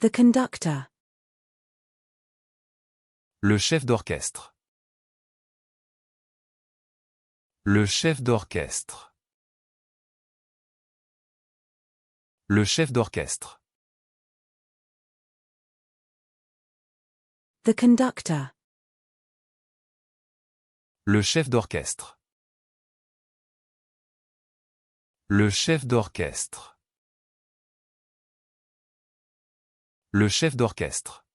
The conductor. Le chef d'orchestre. Le chef d'orchestre. Le chef d'orchestre. The conductor. Le chef d'orchestre. Le chef d'orchestre. Le chef d'orchestre.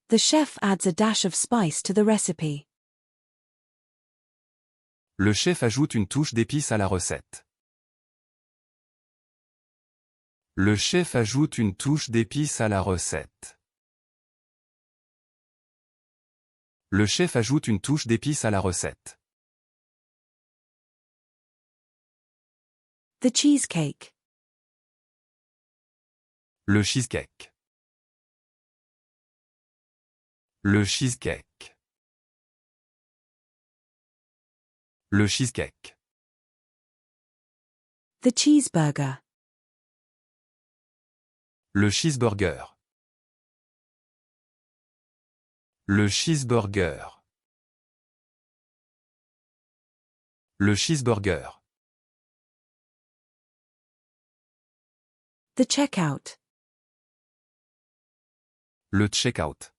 The chef adds a dash of spice to the recipe. Le chef ajoute une touche d'épices à la recette. Le chef ajoute une touche d'épices à la recette. Le chef ajoute une touche d'épices à la recette. The cheesecake. Le cheesecake. Le cheesecake. Le cheesecake. The cheeseburger. Le cheeseburger. Le cheeseburger. Le cheeseburger. The checkout. Le checkout.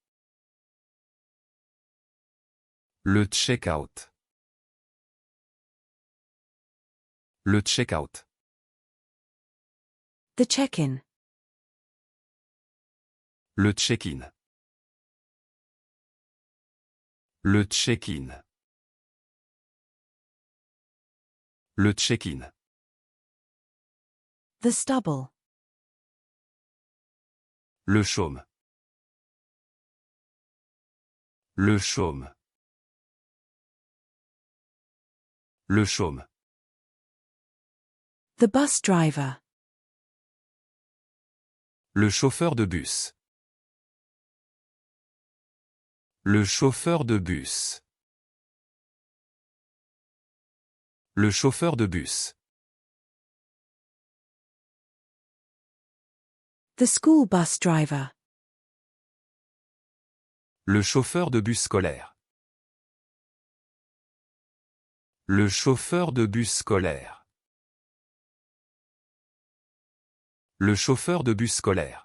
Le checkout. Le checkout. The check-in. Le check-in. Le check-in. Le check-in. The stubble. Le chaume. Le chaume. Le chaume. The bus driver. Le chauffeur de bus. Le chauffeur de bus. Le chauffeur de bus. The school bus driver. Le chauffeur de bus scolaire. Le chauffeur de bus scolaire. Le chauffeur de bus scolaire.